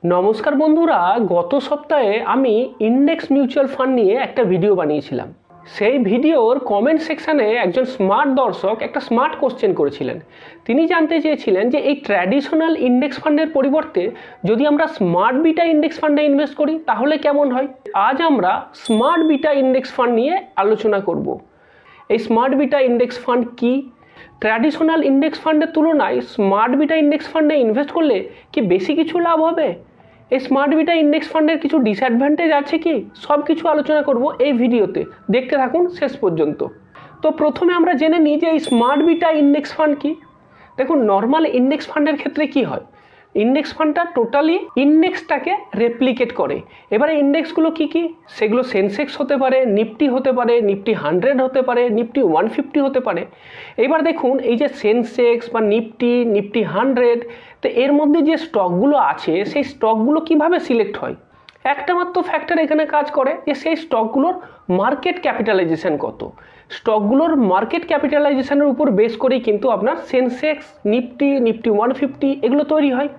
নমস্কার বন্ধুরা, গত সপ্তাহে আমি ইন্ডেক্স মিউচুয়াল ফান্ড নিয়ে একটা ভিডিও বানিয়েছিলাম। সেই ভিডিওর কমেন্ট সেকশানে একজন স্মার্ট দর্শক একটা স্মার্ট কোশ্চেন করেছিলেন। তিনি জানতে চেয়েছিলেন যে এই ট্র্যাডিশনাল ইন্ডেক্স ফান্ডের পরিবর্তে যদি আমরা স্মার্ট বিটা ইন্ডেক্স ফান্ডে ইনভেস্ট করি তাহলে কেমন হয়। আজ আমরা স্মার্ট বিটা ইন্ডেক্স ফান্ড নিয়ে আলোচনা করব। এই স্মার্ট বিটা ইন্ডেক্স ফান্ড কি, ট্র্যাডিশনাল ইন্ডেক্স ফান্ডের তুলনায় স্মার্ট বিটা ইন্ডেক্স ফান্ডে ইনভেস্ট করলে কি বেশি কিছু লাভ হবে, এই স্মার্ট বিটা ইন্ডেক্স ফান্ডের কিছু ডিসঅ্যাডভান্টেজ আছে কি, সব কিছু আলোচনা করব এই ভিডিওতে। দেখতে থাকুন শেষ পর্যন্ত। তো প্রথমে আমরা জেনে নিই যে এই স্মার্ট বিটা ইন্ডেক্স ফান্ড কি। দেখুন, নর্মাল ইন্ডেক্স ফান্ডের ক্ষেত্রে কি হয়, ইন্ডেক্স ফান্ডটা টোটালি ইন্ডেক্সটাকে রেপ্লিকেট করে। এবারে ইন্ডেক্সগুলো কি কি, সেগুলো সেন্সেক্স হতে পারে, নিফটি হতে পারে, নিফটি 100 হতে পারে, নিফটি 150 হতে পারে। এবার দেখুন, এই যে সেন্সেক্স বা নিফটি, নিফটি 100, তো এর মধ্যে যে স্টকগুলো আছে সেই স্টকগুলো কিভাবে সিলেক্ট হয়, একটা মাত্র ফ্যাক্টর এখানে কাজ করে যে সেই স্টকগুলোর মার্কেট ক্যাপিটালাইজেশন কত। স্টকগুলোর মার্কেট ক্যাপিটালাইজেশনের উপর বেস করেই কিন্তু আপনার সেন্সেক্স, নিফটি, নিফটি 150 এগুলো তৈরি হয়।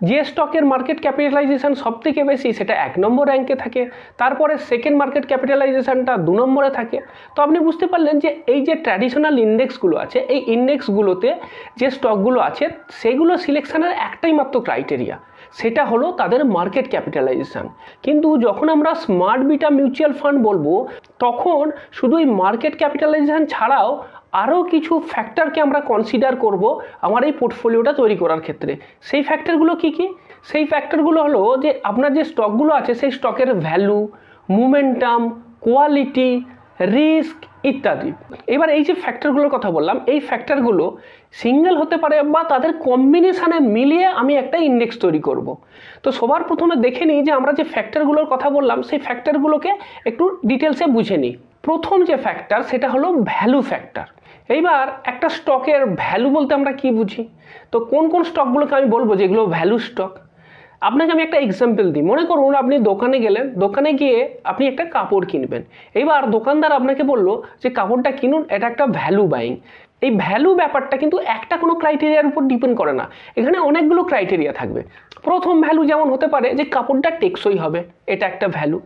যে স্টকের মার্কেট ক্যাপিটালাইজেশন সবথেকে বেশি সেটা 1 নম্বর র্যাঙ্কে থাকে, তারপরে সেকেন্ড মার্কেট ক্যাপিটালাইজেশনটা 2 নম্বরে থাকে। তো আপনি বুঝতে পারলেন যে এই যে ট্র্যাডিশনাল ইন্ডেক্সগুলো আছে, এই ইন্ডেক্সগুলোতে যে স্টকগুলো আছে সেগুলো সিলেকশনের একটাই মাত্র ক্রাইটেরিয়া, সেটা হলো তাদের মার্কেট ক্যাপিটালাইজেশন। কিন্তু যখন আমরা স্মার্ট বিটা মিউচুয়াল ফান্ড বলবো তখন শুধু এই মার্কেট ক্যাপিটালাইজেশন ছাড়াও আরও কিছু ফ্যাক্টরকে আমরা কনসিডার করব আমার এই পোর্টফোলিওটা তৈরি করার ক্ষেত্রে। সেই ফ্যাক্টরগুলো কি কি, সেই ফ্যাক্টরগুলো হলো যে আপনার যে স্টকগুলো আছে সেই স্টকের ভ্যালু, মোমেন্টাম, কোয়ালিটি, রিস্ক ইত্যাদি। এবার এই যে ফ্যাক্টরগুলোর কথা বললাম, এই ফ্যাক্টরগুলো সিঙ্গেল হতে পারে বা তাদের কম্বিনেশানে মিলিয়ে আমি একটা ইন্ডেক্স তৈরি করব। তো সবার প্রথমে দেখে নিই যে আমরা যে ফ্যাক্টরগুলোর কথা বললাম সেই ফ্যাক্টরগুলোকে একটু ডিটেলসে বুঝে নিই। প্রথম যে ফ্যাক্টর সেটা হলো ভ্যালু ফ্যাক্টর। এইবার একটা স্টকের ভ্যালু বলতে আমরা কি বুঝি, তো কোন কোন স্টকগুলোকে আমি বলবো যেগুলো ভ্যালু স্টক। আপনাকে আমি একটা এক্সাম্পল দিই। মনে করুন আপনি দোকানে গেলেন, দোকানে গিয়ে আপনি একটা কাপড় কিনবেন। এবার দোকানদার আপনাকে বললো যে কাপড়টা কিনুন, এটা একটা ভ্যালু বাইং। এই ভ্যালু ব্যাপারটা কিন্তু একটা কোনো ক্রাইটেরিয়ার উপর ডিপেন্ড করে না, এখানে অনেকগুলো ক্রাইটেরিয়া থাকবে। প্রথম ভ্যালু যেমন হতে পারে যে কাপড়টা টেকসই হবে, এটা একটা ভ্যালু।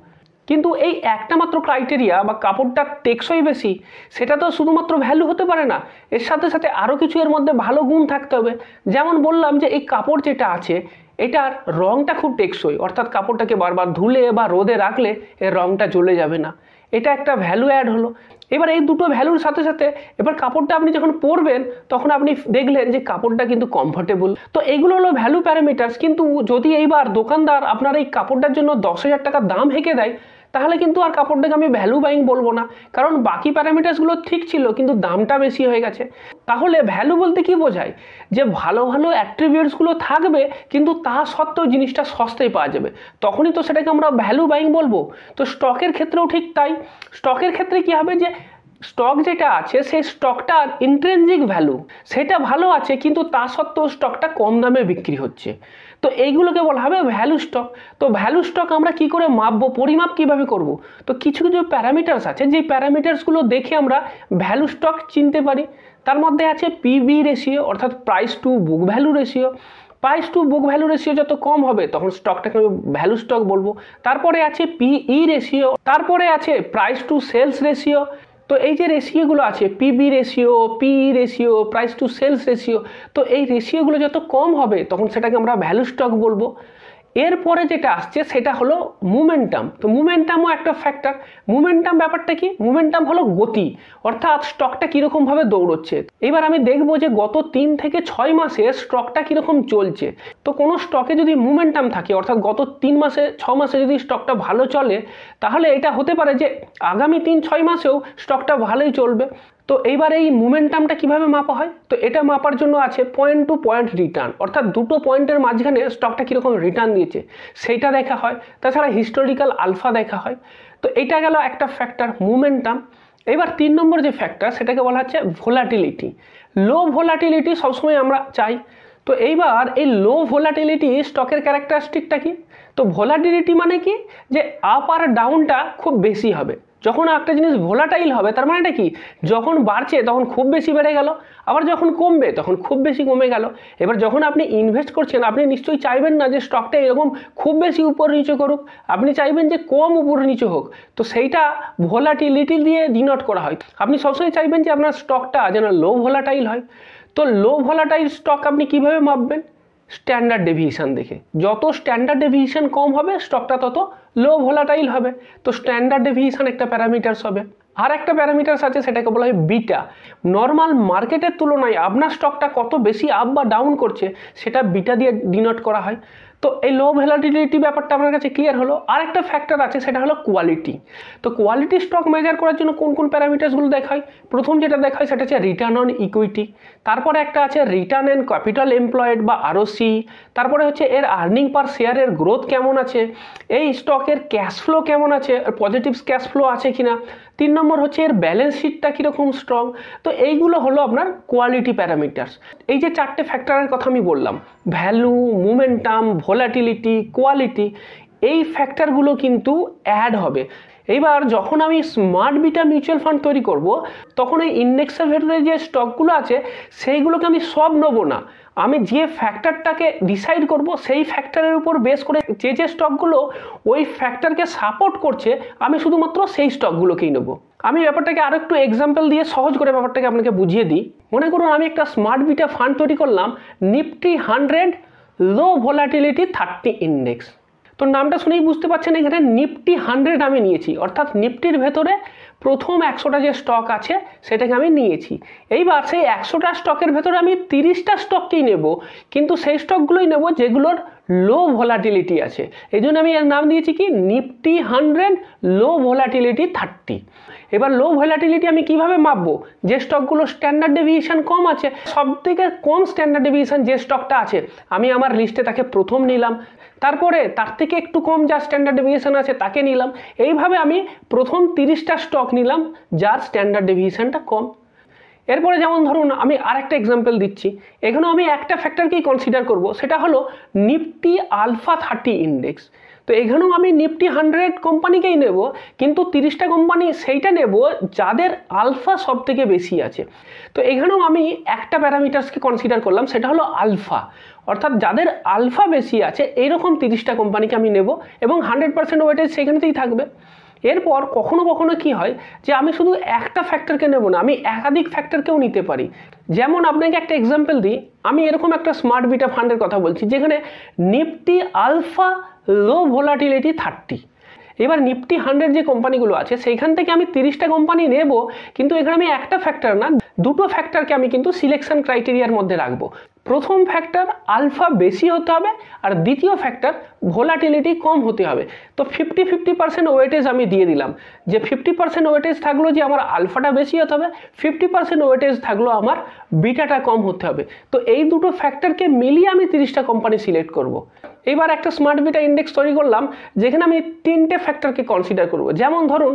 কিন্তু এই একটা মাত্র ক্রাইটেরিয়া বা কাপড়টা টেকসই বেশি, সেটা তো শুধুমাত্র ভ্যালু হতে পারে না, এর সাথে সাথে আরও কিছু এর মধ্যে ভালো গুণ থাকতে হবে। যেমন বললাম যে এই কাপড় যেটা আছে এটার রঙটা খুব টেকসই, অর্থাৎ কাপড়টাকে বারবার ধুলে বা রোদে রাখলে এর রঙটা জ্বলে যাবে না, এটা একটা ভ্যালু অ্যাড হলো। এবার এই দুটো ভ্যালুর সাথে সাথে এবার কাপড়টা আপনি যখন পরবেন তখন আপনি দেখলেন যে কাপড়টা কিন্তু কমফোর্টেবল। তো এইগুলো হলো ভ্যালু প্যারামিটার্স। কিন্তু যদি এইবার দোকানদার আপনার এই কাপড়টার জন্য 10,000 টাকা দাম হেঁকে দেয়, তাহলে কিন্তু আর কাপড়টাকে আমি ভ্যালু বাইং বলবো না, কারণ বাকি প্যারামিটার্সগুলো ঠিক ছিল কিন্তু দামটা বেশি হয়ে গেছে। তাহলে ভ্যালু বলতে কি বোঝায়, যে ভালো ভালো অ্যাট্রিবিউটসগুলো থাকবে কিন্তু তা সত্ত্বেও জিনিসটা সস্তায় পাওয়া যাবে, তখনই তো সেটাকে আমরা ভ্যালু বাইং বলবো। তো স্টকের ক্ষেত্রেও ঠিক তাই। স্টকের ক্ষেত্রে কি হবে, যে স্টক যেটা আছে সেই স্টকটার ইন্ট্রিনসিক ভ্যালু সেটা ভালো আছে কিন্তু তা সত্ত্বেও স্টকটা কম দামে বিক্রি হচ্ছে, তো এইগুলোকে বলা হবে ভ্যালু স্টক। তো ভ্যালু স্টক আমরা কি করে মাপবো, পরিমাপ কিভাবে করব, তো কিছু কিছু প্যারামিটার্স আছে যে প্যারামিটার্সগুলো দেখে আমরা ভ্যালু স্টক চিনতে পারি। তার মধ্যে আছে পিবি রেশিও, অর্থাৎ price to book value ratio. Price to book value ratio যত কম হবে তখন স্টকটাকে আমি ভ্যালু স্টক বলবো। তারপরে আছে পিই রেশিও, তারপরে আছে প্রাইস টু সেলস রেশিও। তো এই যে রেশিওগুলো আছে, PB ratio, PE ratio, price to sales ratio, তো এই রেশিওগুলো যত কম হবে তখন সেটাকে আমরা ভ্যালু স্টক বলবো। এরপরে যেটা আসছে সেটা হলো মোমেন্টাম। তো মোমেন্টামও একটা ফ্যাক্টর। মোমেন্টাম ব্যাপারটা কি, মোমেন্টাম হলো গতি, অর্থাৎ স্টকটা কীরকম দৌড়চ্ছে। এবার আমি দেখবো যে গত 3 থেকে 6 মাসে স্টকটা কীরকম চলছে। তো কোনো স্টকে যদি মোমেন্টাম থাকে, অর্থাৎ গত 3 মাসে 6 মাসে যদি স্টকটা ভালো চলে, তাহলে এটা হতে পারে যে আগামী 3-6 মাসেও স্টকটা ভালোই চলবে। তো এইবার এই মোমেন্টামটা কিভাবে মাপা হয়, তো এটা মাপার জন্য আছে পয়েন্ট টু পয়েন্ট রিটার্ন, অর্থাৎ দুটো পয়েন্টের মাঝখানে স্টকটা কীরকম রিটার্ন দিয়েছে সেইটা দেখা হয়। তাছাড়া হিস্টোরিক্যাল আলফা দেখা হয়। তো এটা গেল একটা ফ্যাক্টর মোমেন্টাম। এবার 3 নম্বর যে ফ্যাক্টর সেটাকে বলা হচ্ছে ভোলাটিলিটি। লো ভোলাটিলিটি সবসময় আমরা চাই। তো এইবার এই লো ভোলাটিলিটি স্টকের ক্যারেক্টারিস্টিকটা কি, তো ভোলাটিলিটি মানে কি, যে আপ আর ডাউনটা খুব বেশি হবে, যখন একটা জিনিস ভোলাটাইল হবে তার মানেটা কি, যখন বাড়ছে তখন খুব বেশি বেড়ে গেল, আবার যখন কমবে তখন খুব বেশি কমে গেল। এবার যখন আপনি ইনভেস্ট করছেন আপনি নিশ্চয়ই চাইবেন না যে স্টকটা এরকম খুব বেশি উপর নিচে করুক, আপনি চাইবেন যে কম উপর নিচে হোক। তো সেইটা ভোলাটিলিটি দিয়ে ডিনোট করা হয়। আপনি সবসময় চাইবেন যে আপনার স্টকটা যেন লো ভোলাটাইল হয়। তো লো ভোলাটাইল স্টক আপনি কিভাবে মাপবেন? স্ট্যান্ডার্ড ডেভিয়েশন দেখে। যত স্ট্যান্ডার্ড ডেভিয়েশন কম হবে স্টকটা তত লো ভোলাটাইল হবে। তো স্ট্যান্ডার্ড ডেভিয়েশন একটা প্যারামিটারস হবে। আর একটা প্যারামিটারস আছে, সেটাকে বলা হয় বিটা। নর্মাল মার্কেটের তুলনায় আপনার স্টকটা কত বেশি আপ বা ডাউন করছে সেটা বিটা দিয়ে ডিনোট করা হয়। তো এই লো ভ্যালিডিটি ব্যাপারটা আপনার কাছে ক্লিয়ার হলো। আর একটা ফ্যাক্টর আছে, সেটা হলো কোয়ালিটি। তো কোয়ালিটি স্টক মেজার করার জন্য কোন কোন প্যারামিটার্সগুলো দেখায়? প্রথম যেটা দেখায় সেটা হচ্ছে রিটার্ন অন ইকুইটি, তারপরে একটা আছে রিটার্ন অন ক্যাপিটাল এমপ্লয়েড বা আরওসি, তারপরে হচ্ছে এর আর্নিং পার শেয়ারের গ্রোথ কেমন আছে, এই স্টকের ক্যাশ ফ্লো কেমন আছে, পজিটিভ ক্যাশ ফ্লো আছে কিনা, 3 নম্বর হচ্ছে এর ব্যালেন্স শিটটা কীরকম স্ট্রং। তো এইগুলো হলো আপনার কোয়ালিটি প্যারামিটার্স। এই যে 4টে ফ্যাক্টরের কথা আমি বললাম, ভ্যালু, মোমেন্টাম, ভোলাটিলিটি, কোয়ালিটি, এই ফ্যাক্টরগুলো কিন্তু অ্যাড হবে। এইবার যখন আমি স্মার্ট বিটা মিউচুয়াল ফান্ড তৈরি করব, তখন এই ইন্ডেক্সের ভেতরে যে স্টকগুলো আছে সেইগুলোকে আমি সব নেব না। আমি যে ফ্যাক্টরটাকে ডিসাইড করব সেই ফ্যাক্টরের উপর বেস করে যে যে স্টকগুলো ওই ফ্যাক্টরকে সাপোর্ট করছে আমি শুধুমাত্র সেই স্টকগুলোকেই নেব। আমি ব্যাপারটাকে আরও একটু এক্সাম্পল দিয়ে সহজ করে ব্যাপারটাকে আপনাকে বুঝিয়ে দিই। মনে করুন আমি একটা স্মার্ট বিটা ফান্ড তৈরি করলাম, নিফটি 100 লো ভোলাটিলিটি 30 ইন্ডেক্স। তো নামটা শুনেই বুঝতে পারছেন এখানে নিফটি 100 আমি নিয়েছি, অর্থাৎ নিফটির ভেতরে প্রথম 100টা যে স্টক আছে সেটাকে আমি নিয়েছি। এইবার সেই 100টা স্টকের ভেতরে আমি 30টা স্টককেই নেব, কিন্তু সেই স্টকগুলোই নেব যেগুলোর লো ভোলাটিলিটি আছে। এই জন্য আমি এর নাম দিয়েছি কি, নিফটি 100 লো ভোলাটিলিটি 30। এবার লো ভোলাটিলিটি আমি কিভাবে মাপবো? যে স্টকগুলো স্ট্যান্ডার্ড ডেভিয়েশন কম আছে, সবথেকে কম স্ট্যান্ডার্ড ডেভিয়েশন যে স্টকটা আছে আমি আমার লিস্টে তাকে প্রথম নিলাম, তারপরে তার থেকে একটু কম যা স্ট্যান্ডার্ড ডেভিয়েশন আছে তাকে নিলাম। এইভাবে আমি প্রথম 30টা স্টক নিলাম যার স্ট্যান্ডার্ড ডেভিয়েশনটা কম। এরপরে যেমন ধরুন আমি আরেকটা এক্সাম্পল দিচ্ছি, এখানে আমি একটা ফ্যাক্টরকেই কনসিডার করব, সেটা হলো নিফটি আলফা 30 ইন্ডেক্স। তো এখানেও আমি নিফটি 100 কোম্পানিকেই নেব, কিন্তু 30টা কোম্পানি সেইটা নেব যাদের আলফা সব থেকে বেশি আছে। তো এখানেও আমি একটা প্যারামিটার্সকে কনসিডার করলাম, সেটা হলো আলফা, অর্থাৎ যাদের আলফা বেশি আছে এইরকম 30টা কোম্পানিকে আমি নেব এবং 100% ওয়েটেজ সেখানেতেই থাকবে। এরপর কখনো কখনো কি হয় যে আমি শুধু একটা ফ্যাক্টরকে নেব না, আমি একাধিক ফ্যাক্টরকেও নিতে পারি। যেমন আপনাকে একটা এক্সাম্পল দিই, আমি এরকম একটা স্মার্ট বিটা ফান্ডের কথা বলছি যেখানে নিফটি আলফা লো ভোলাটিলিটি 30। এবার নিফটি 100 যে কোম্পানিগুলো আছে সেইখান থেকে আমি 30টা কোম্পানি নেব, কিন্তু এখানে আমি একটা ফ্যাক্টর না, দুটো ফ্যাক্টরকে আমি কিন্তু সিলেকশন ক্রাইটেরিয়ার মধ্যে রাখবো। প্রথম ফ্যাক্টর আলফা বেশি হতে হবে, আর দ্বিতীয় ফ্যাক্টর ভোলাটিলিটি কম হতে হবে। তো 50-50% ওয়েটেজ আমি দিয়ে দিলাম, যে 50% ওয়েটেজ থাকলো যে আমার আলফাটা বেশি হতে হবে, 50% ওয়েটেজ থাকলো আমার বিটাটা কম হতে হবে। তো এই দুটো ফ্যাক্টরকে মিলিয়ে আমি 30টা কোম্পানি সিলেক্ট করব। এবার একটা স্মার্ট বিটা ইন্ডেক্স তৈরি করলাম যেখানে আমি 3টে ফ্যাক্টরকে কনসিডার করব। যেমন ধরুন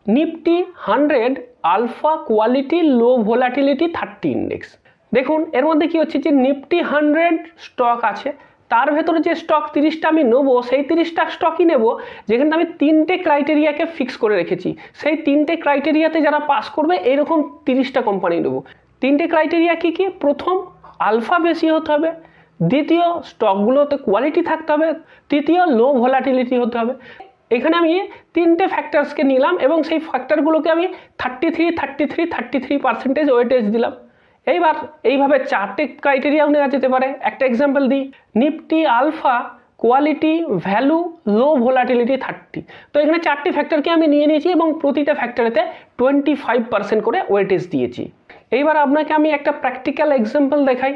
Nifty 100 alpha quality low volatility 30 index. দেখুন এর মধ্যে কি হচ্ছে যে নিফটি 100 স্টক আছে, তার ভেতরে যে স্টক 30টা আমি নেবো সেই 30টা স্টকই নেব যেখানে আমি 3টে ক্রাইটেরিয়াকে ফিক্স করে রেখেছি। সেই 3টে ক্রাইটেরিয়াতে যারা পাস করবে এইরকম 30টা কোম্পানি নেব। 3টে ক্রাইটেরিয়া কি কি? প্রথম, আলফা বেশি হতে হবে, দ্বিতীয়, স্টকগুলোতে কোয়ালিটি থাকতে হবে, তৃতীয়, লো ভোলাটিলিটি হতে হবে। এখানে আমি 3টে ফ্যাক্টরসকে নিলাম এবং সেই ফ্যাক্টরগুলোকে আমি 33% ওয়েটেজ দিলাম। এইবার এইভাবে 4টে ক্রাইটেরিয়াও নেওয়া যেতে পারে। একটা এক্সাম্পল দিই, নিফটি আলফা কোয়ালিটি ভ্যালু লো ভোলাটিলিটি 30। তো এখানে 4টে ফ্যাক্টরকে আমি নিয়ে নিয়েছি এবং প্রতিটা ফ্যাক্টরেতে 25% করে ওয়েটেজ দিয়েছি। এইবার আপনাকে আমি একটা প্র্যাকটিক্যাল এক্সাম্পল দেখাই।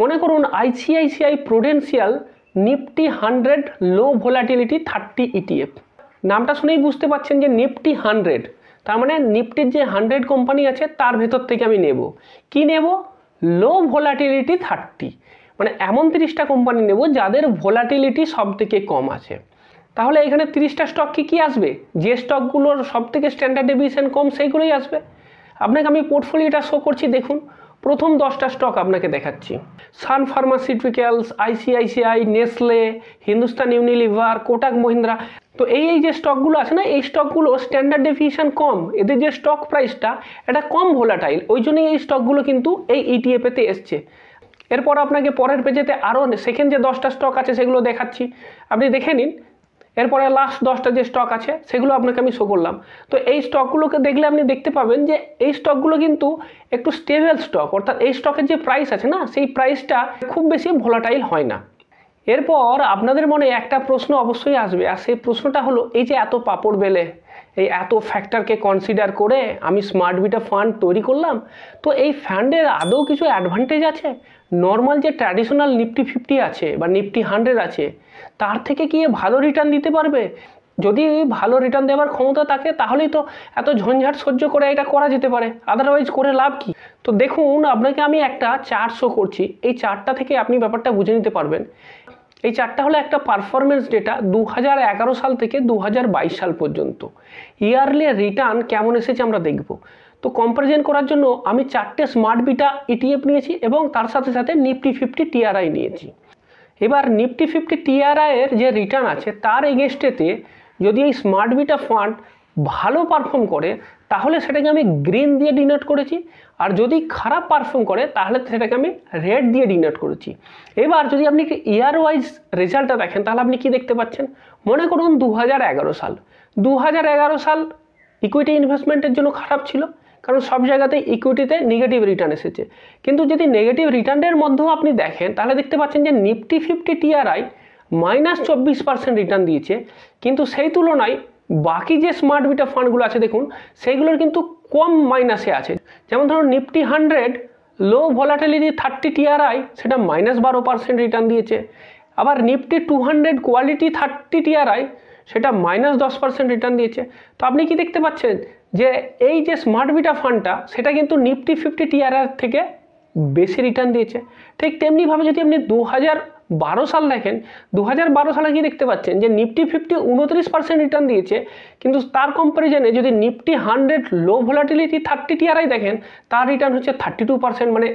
মনে করুন আইসিআইসিআই প্রুডেন্সিয়াল নিফটি 100 লো ভোলাটিলিটি 30 ইটিএফ। নামটা শুনেই বুঝতে পারছেন যে নিফটি 100, তার মানে নিফটির যে 100 কোম্পানি আছে তার ভেতর থেকে আমি নেব কি, নেব লো ভোলাটিলিটি 30, মানে এমন 30টা কোম্পানি নেব যাদের ভোলাটিলিটি সব থেকে কম আছে। তাহলে এখানে 30টা স্টক কি আসবে? যে স্টকগুলোর সব থেকে স্ট্যান্ডার্ড ডেভিয়েশন কম সেইগুলোই আসবে। আপনাকে আমি পোর্টফোলিওটা শো করছি, দেখুন প্রথম 10টা স্টক আপনাকে দেখাচ্ছি। Sun Pharmaceuticals, ICICI, Nestle, Hindustan Unilever, Kotak Mahindra. তো এই যে স্টকগুলো আছে না, এই স্টকগুলো স্ট্যান্ডার্ড ডেভিয়েশন কম, এদের যে স্টক প্রাইসটা এটা কম ভোলাটাইল, ওই জন্যই এই স্টকগুলো কিন্তু এই ইটিএফেতে এসছে। এরপর আপনাকে পরের পেজেতে আরও সেকেন্ড যে 10টা স্টক আছে সেগুলো দেখাচ্ছি, আপনি দেখে নিন। এরপরে লাস্ট 10টা যে স্টক আছে সেগুলো আপনাকে আমি শো করলাম। তো এই স্টকগুলোকে দেখলে আপনি দেখতে পাবেন যে এই স্টকগুলো কিন্তু একটু স্টেবল স্টক, অর্থাৎ এই স্টকের যে প্রাইস আছে না, সেই প্রাইসটা খুব বেশি ভোলাটাইল হয় না। এরপর আপনাদের মনে একটা প্রশ্ন অবশ্যই আসবে, আর সেই প্রশ্নটা হলো এই যে এত পাপড় বেলে, এই এত ফ্যাক্টরকে কনসিডার করে আমি স্মার্ট বিটা ফান্ড তৈরি করলাম, তো এই ফান্ডের আদৌ কিছু অ্যাডভান্টেজ আছে? নর্মাল যে ট্র্যাডিশনাল নিফটি 50 আছে বা নিফটি 100 আছে, তার থেকে কি ভালো রিটার্ন দিতে পারবে? যদি ভালো রিটার্ন দেওয়ার ক্ষমতা থাকে তাহলেই তো এত ঝঞ্ঝাট সহ্য করে এটা করা যেতে পারে, আদারওয়াইজ করে লাভ কি? তো দেখুন, আপনাকে আমি একটা চার্ট শো করছি, এই চার্টটা থেকে আপনি ব্যাপারটা বুঝে নিতে পারবেন। এই চার্টটা হলো একটা পারফরমেন্স ডেটা 2011 সাল থেকে 2022 সাল পর্যন্ত ইয়ারলি রিটার্ন কেমন এসেছে আমরা দেখব। তো কম্পারিজন করার জন্য আমি 4টে স্মার্ট বিটা ইটিএফ নিয়েছি এবং তার সাথে সাথে নিফটি 50 টিআরআই নিয়েছি। এবার নিফটি 50 টিআরআই এর যে রিটার্ন আছে তার এগেনস্টেতে যদি এই স্মার্ট বিটা ফান্ড ভালো পারফর্ম করে তাহলে সেটাকে আমি গ্রিন দিয়ে ডিনোট করেছি, আর যদি খারাপ পারফর্ম করে তাহলে সেটাকে আমি রেড দিয়ে ডিনোট করেছি। এবার যদি আপনি ইয়ার ওয়াইজ রেজাল্টটা দেখেন তাহলে আপনি কি দেখতে পাচ্ছেন? মনে করুন 2011 সাল ইকুইটি ইনভেস্টমেন্টের জন্য খারাপ ছিল, কারণ সব জায়গাতে ইকুইটিতে নেগেটিভ রিটার্ন এসেছে। কিন্তু যদি নেগেটিভ রিটার্নের মধ্যেও আপনি দেখেন তাহলে দেখতে পাচ্ছেন যে নিফটি 50 টিআরআই -24% রিটার্ন দিয়েছে, কিন্তু সেই তুলনায় বাকি যে স্মার্ট বিটা ফান্ডগুলো আছে দেখুন সেইগুলোর কিন্তু কম মাইনাসে আছে। যেমন ধরুন নিফটি 100 লো ভলাটিলিটি 30 টিআরআই, সেটা -12% রিটার্ন দিয়েছে। আবার নিফটি 200 কোয়ালিটি 30 টিআরআই, সেটা -10% রিটার্ন দিয়েছে। তো আপনি কি দেখতে পাচ্ছেন যে এই যে স্মার্ট বিটা ফান্ডটা সেটা কিন্তু নিফটি 50 টিআরআই থেকে বেশি রিটার্ন দিয়েছে। ঠিক তেমনিভাবে যদি আপনি 2012 সাল দেখেন, 2012 সালে কি দেখতে পাচ্ছেন যে নিফটি 50 29% রিটার্ন দিয়েছে, কিন্তু তার কম্পারিজনে যদি নিফটি 100 লো ভলাটিলিটি 30 টিআরআই দেখেন তার রিটার্ন হচ্ছে 32%, মানে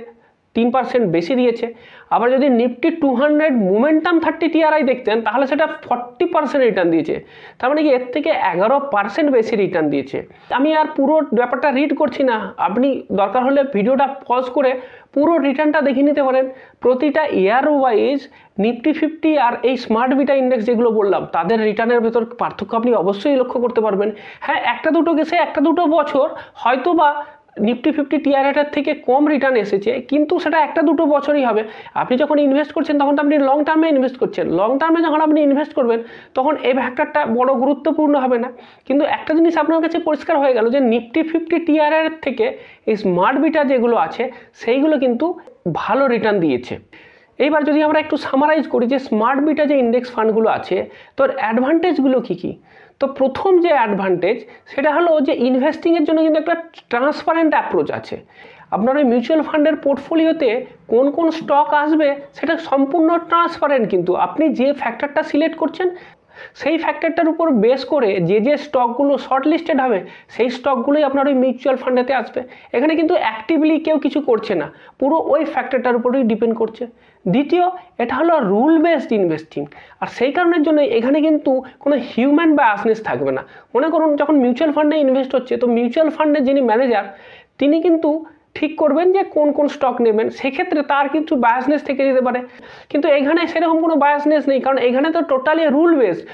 3% বেশি দিয়েছে। আবার যদি নিফটি 200 মোমেন্টাম 30 টিআরআই দেখতেন তাহলে সেটা 40% রিটার্ন দিয়েছে, তার মানে কি এর থেকে 11% বেশি রিটার্ন দিয়েছে। আমি আর পুরো ব্যাপারটা রিড করছি না, আপনি দরকার হলে ভিডিওটা পজ করে পুরো রিটার্নটা দেখে নিতে পারেন। প্রতিটা ইয়ার ওয়াইজ নিফটি 50 আর এই স্মার্ট বিটা ইন্ডেক্স যেগুলো বললাম তাদের রিটার্নের ভেতর পার্থক্য আপনি অবশ্যই লক্ষ্য করতে পারবেন। হ্যাঁ, একটা দুটো কেসে একটা দুটো বছর হয়তো বা নিফটি 50 টিআরআইটার থেকে কম রিটার্ন এসেছে, কিন্তু সেটা একটা দুটো বছরই হবে। আপনি যখন ইনভেস্ট করছেন তখন তো আপনি লং টার্মে ইনভেস্ট করছেন, লং টার্মে যখন আপনি ইনভেস্ট করবেন তখন এই ফ্যাক্টরটা বড় গুরুত্বপূর্ণ হবে না। কিন্তু একটা জিনিস আপনার কাছে পরিষ্কার হয়ে গেল যে নিফটি 50 টিআরআইয়ের থেকে এই স্মার্ট বিটা যেগুলো আছে সেইগুলো কিন্তু ভালো রিটার্ন দিয়েছে। এইবার যদি আমরা একটু সামারাইজ করি যে স্মার্ট বিটা যে ইন্ডেক্স ফান্ডগুলো আছে তোর অ্যাডভান্টেজগুলো কী কী। তো প্রথম যে অ্যাডভান্টেজ সেটা হলো যে ইনভেস্টিংয়ের জন্য কিন্তু একটা ট্রান্সপারেন্ট অ্যাপ্রোচ আছে। আপনার ওই মিউচুয়াল ফান্ডের পোর্টফোলিওতে কোন কোন স্টক আসবে সেটা সম্পূর্ণ ট্রান্সপারেন্ট, কিন্তু আপনি যে ফ্যাক্টরটা সিলেক্ট করছেন সেই ফ্যাক্টরটার উপর বেস করে যে স্টকগুলো শর্ট লিস্টেড হবে সেই স্টকগুলোই আপনার ওই মিউচুয়াল ফান্ডেতে আসবে। এখানে কিন্তু অ্যাক্টিভলি কেউ কিছু করছে না, পুরো ওই ফ্যাক্টরটার উপরেই ডিপেন্ড করছে। দ্বিতীয়, এটা হলো রুল বেসড ইনভেস্টিং, আর সেই কারণের জন্য এখানে কিন্তু কোনো হিউম্যান বায়াসনেস থাকবে না। মনে করুন যখন মিউচুয়াল ফান্ডে ইনভেস্ট হচ্ছে, তো মিউচুয়াল ফান্ডের যিনি ম্যানেজার তিনি কিন্তু ঠিক করবেন যে কোন কোন স্টক নেবেন, সেক্ষেত্রে তার কিছু বায়াসনেস থেকে যেতে পারে। কিন্তু এখানে সেরকম কোনো বায়াসনেস নেই, কারণ এখানে তো টোটালি রুল বেসড।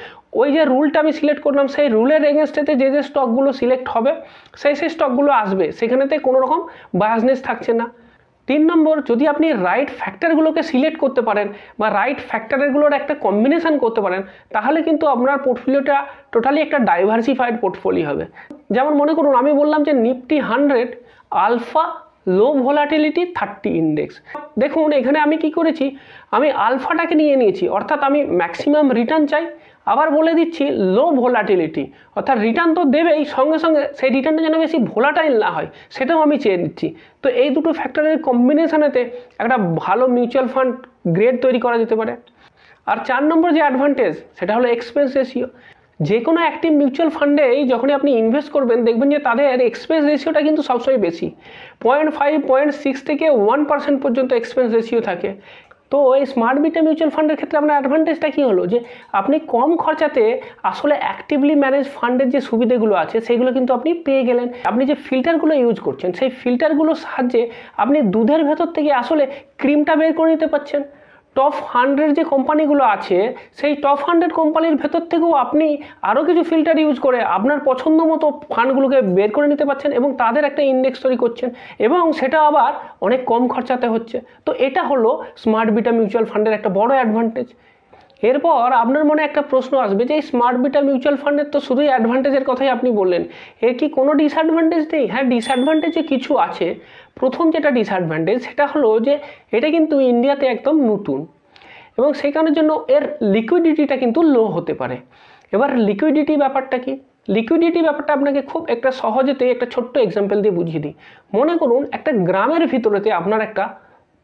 ওই যে রুলটা আমি সিলেক্ট করলাম সেই রুলের এগেনস্টেতে যে স্টকগুলো সিলেক্ট হবে সেই স্টকগুলো আসবে, সেখানেতে কোনো রকম বায়াসনেস থাকছে না। 3 নম্বর, যদি আপনি রাইট ফ্যাক্টরগুলোকে সিলেক্ট করতে পারেন বা রাইট ফ্যাক্টরগুলোর একটা কম্বিনেশন করতে পারেন তাহলে কিন্তু আপনার পোর্টফোলিওটা টোটালি একটা ডাইভার্সিফাইড পোর্টফোলিও হবে। যেমন মনে করুন আমি বললাম যে নিফটি 100 আলফা লো ভলাটিলিটি 30 ইন্ডেক্স। দেখুন এখানে আমি কি করেছি, আমি আলফাটাকে নিয়েছি, অর্থাৎ আমি ম্যাক্সিমাম রিটার্ন চাই, আবার বলে দিচ্ছি লো ভোলাটিলিটি, অর্থাৎ রিটার্ন তো দেবেই, সঙ্গে সঙ্গে সেই রিটার্নটা যেন বেশি ভোলাটাইল না হয় সেটাও আমি চেয়ে নিচ্ছি। তো এই দুটো ফ্যাক্টরের কম্বিনেশনেতে একটা ভালো মিউচুয়াল ফান্ড গ্রেড তৈরি করা যেতে পারে। আর 4 নম্বর যে অ্যাডভান্টেজ সেটা হলো এক্সপেন্স রেশিও। যে কোনো অ্যাক্টিভ মিউচুয়াল ফান্ডেই যখনই আপনি ইনভেস্ট করবেন দেখবেন যে তাদের এক্সপেন্স রেশিওটা কিন্তু সবসময় বেশি, 0.5 0.6 থেকে 1% পর্যন্ত এক্সপেন্স রেশিও থাকে। তো এই স্মার্ট বিটা মিউচুয়াল ফান্ডের ক্ষেত্রে আপনার অ্যাডভান্টেজটা কী হলো, যে আপনি কম খরচাতে আসলে অ্যাক্টিভলি ম্যানেজ ফান্ডের যে সুবিধাগুলো আছে সেগুলো কিন্তু আপনি পেয়ে গেলেন। আপনি যে ফিল্টারগুলো ইউজ করছেন সেই ফিল্টারগুলোর সাহায্যে আপনি দুধের ভেতর থেকে আসলে ক্রিমটা বের করে নিতে পারছেন। টপ 100 যে কোম্পানিগুলো আছে সেই টপ 100 কোম্পানির ভেতর থেকেও আপনি আরও কিছু ফিল্টার ইউজ করে আপনার পছন্দ মতো ফান্ডগুলোকে বের করে নিতে পারছেন এবং তাদের একটা ইন্ডেক্স তৈরি করছেন, এবং সেটা আবার অনেক কম খরচাতে হচ্ছে। তো এটা হলো স্মার্ট বিটা মিউচুয়াল ফান্ডের একটা বড় অ্যাডভান্টেজ। এরপর আপনার মনে একটা প্রশ্ন আসবে যে এই স্মার্ট বিটা মিউচুয়াল ফান্ডের তো শুধুই অ্যাডভান্টেজের কথাই আপনি বললেন, এর কি কোনো ডিসঅ্যাডভান্টেজ নেই? হ্যাঁ, ডিসঅ্যাডভান্টেজে কিছু আছে। প্রথম যেটা ডিসঅ্যাডভান্টেজ সেটা হলো যে এটা কিন্তু ইন্ডিয়াতে একদম নতুন, এবং সেই কারণের জন্য এর লিকুইডিটিটা কিন্তু লো হতে পারে। এবার লিকুইডিটি ব্যাপারটা কি? লিকুইডিটি ব্যাপারটা আপনাকে খুব একটা সহজেতেই একটা ছোট্ট এক্সাম্পল দিয়ে বুঝিয়ে দিই। মনে করুন একটা গ্রামের ভিতরেতে আপনার একটা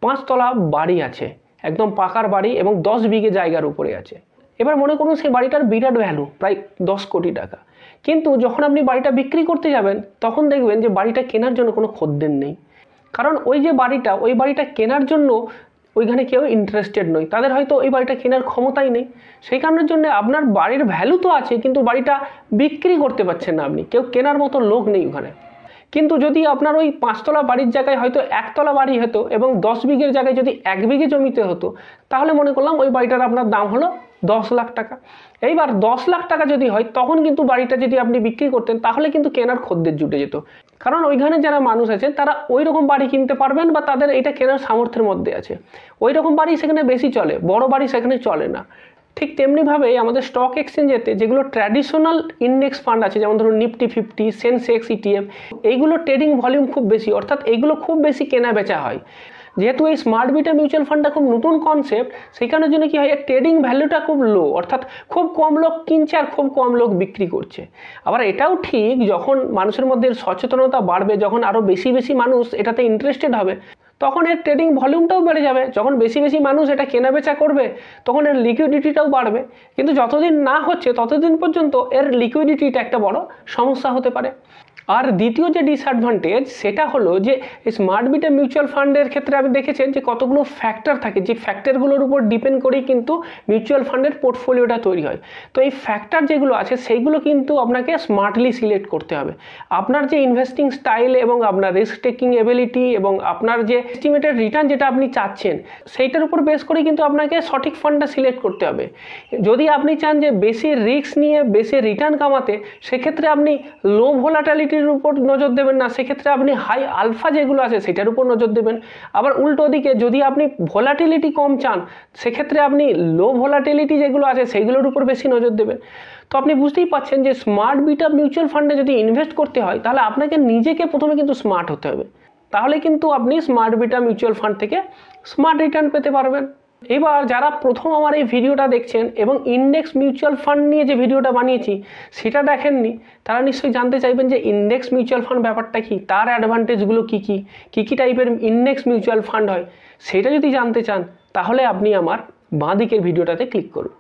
5 তলা বাড়ি আছে, একদম পাকার বাড়ি এবং 10 বিঘে জায়গার উপরে আছে। এবার মনে করুন সেই বাড়িটার বিরাট ভ্যালু, প্রায় 10 কোটি টাকা। কিন্তু যখন আপনি বাড়িটা বিক্রি করতে যাবেন তখন দেখবেন যে বাড়িটা কেনার জন্য কোনো খদ্দের নেই, কারণ ওই বাড়িটা কেনার জন্য ওইখানে কেউ ইন্টারেস্টেড নয়, তাদের হয়তো ওই বাড়িটা কেনার ক্ষমতাই নেই। সেই কারণের জন্য আপনার বাড়ির ভ্যালু তো আছে কিন্তু বাড়িটা বিক্রি করতে পারছেন না আপনি, কেউ কেনার মতো লোক নেই ওখানে। কিন্তু যদি আপনার ওই 5 তলা বাড়ির জায়গায় হয়তো 1 তলা বাড়ি হতো এবং 10 বিঘের জায়গায় যদি 1 বিঘে জমিতে হতো, তাহলে মনে করলাম ওই বাড়িটার আপনার দাম হলো 10 লাখ টাকা। এইবার 10 লাখ টাকা যদি হয় তখন কিন্তু বাড়িটা যদি আপনি বিক্রি করতেন তাহলে কিন্তু কেনার খদ্দের জুটে যেত, কারণ ওইখানে যারা মানুষ আছে তারা ওই রকম বাড়ি কিনতে পারবেন বা তাদের এটা কেনার সামর্থ্যের মধ্যে আছে। ওই রকম বাড়ি সেখানে বেশি চলে, বড় বাড়ি সেখানে চলে না। ঠিক তেমনিভাবেই আমাদের স্টক এক্সচেঞ্জেতে যেগুলো ট্র্যাডিশনাল ইন্ডেক্স ফান্ড আছে, যেমন ধরুন নিফটি 50, সেন্সেক্স, ETF, এইগুলো ট্রেডিং ভলিউম খুব বেশি, অর্থাৎ এইগুলো খুব বেশি কেনা বেচা হয়। যেহেতু এই স্মার্ট বিটা মিউচুয়াল ফান্ডটা খুব নতুন কনসেপ্ট, সেই কারণের জন্য কি হয়, এর ট্রেডিং ভ্যালুটা খুব লো, অর্থাৎ খুব কম লোক কিনছে আর খুব কম লোক বিক্রি করছে। আবার এটাও ঠিক, যখন মানুষের মধ্যে সচেতনতা বাড়বে, যখন আরও বেশি বেশি মানুষ এটাতে ইন্টারেস্টেড হবে, তখন এর ট্রেডিং ভলিউমটাও বেড়ে যাবে। যখন বেশি বেশি মানুষ এটা কেনাবেচা করবে তখন এর লিকুইডিটিটাও বাড়বে। কিন্তু যতদিন না হচ্ছে ততদিন পর্যন্ত এর লিকুইডিটিটা একটা বড় সমস্যা হতে পারে। আর দ্বিতীয় যে ডিসঅ্যাডভান্টেজ সেটা হলো যে স্মার্ট বিটা মিউচুয়াল ফান্ডের ক্ষেত্রে আপনি দেখেছেন যে কতগুলো ফ্যাক্টর থাকে, যে ফ্যাক্টরগুলোর উপর ডিপেন্ড করেই কিন্তু মিউচুয়াল ফান্ডের পোর্টফোলিওটা তৈরি হয়। তো এই ফ্যাক্টর যেগুলো আছে সেইগুলো কিন্তু আপনাকে স্মার্টলি সিলেক্ট করতে হবে। আপনার যে ইনভেস্টিং স্টাইল এবং আপনার রিস্ক টেকিং এবিলিটি এবং আপনার যে এস্টিমেটেড রিটার্ন যেটা আপনি চাচ্ছেন সেইটার উপর বেস করে কিন্তু আপনাকে সঠিক ফান্ডটা সিলেক্ট করতে হবে। যদি আপনি চান যে বেশি রিস্ক নিয়ে বেশি রিটার্ন কামাতে, সেক্ষেত্রে আপনি লো ভোলাটিলিটির উপর নজর দেবেন না, সেক্ষেত্রে আপনি হাই আলফা যেগুলো আছে সেটার উপর নজর দেবেন। আবার উল্টো দিকে যদি আপনি ভোলাটিলিটি কম চান, সেক্ষেত্রে আপনি লো ভোলাটিলিটি যেগুলো আছে সেইগুলোর উপর বেশি নজর দেবেন। তো আপনি বুঝতেই পারছেন যে স্মার্ট বিটা মিউচুয়াল ফান্ডে যদি ইনভেস্ট করতে হয় তাহলে আপনাকে নিজেকে প্রথমে কিন্তু স্মার্ট হতে হবে, তাহলে কিন্তু আপনি স্মার্ট বিটা মিউচুয়াল ফান্ড থেকে স্মার্ট রিটার্ন পেতে পারবেন। এবার যারা প্রথম আমার এই ভিডিওটা দেখছেন এবং ইন্ডেক্স মিউচুয়াল ফান্ড নিয়ে যে ভিডিওটা বানিয়েছি সেটা দেখেননি, তারা নিশ্চয়ই জানতে চাইবেন যে ইন্ডেক্স মিউচুয়াল ফান্ড ব্যাপারটা কি, তার অ্যাডভান্টেজগুলো কী কী টাইপের ইন্ডেক্স মিউচুয়াল ফান্ড হয়, সেটা যদি জানতে চান তাহলে আপনি আমার বাঁ দিকের ভিডিওটাতে ক্লিক করুন।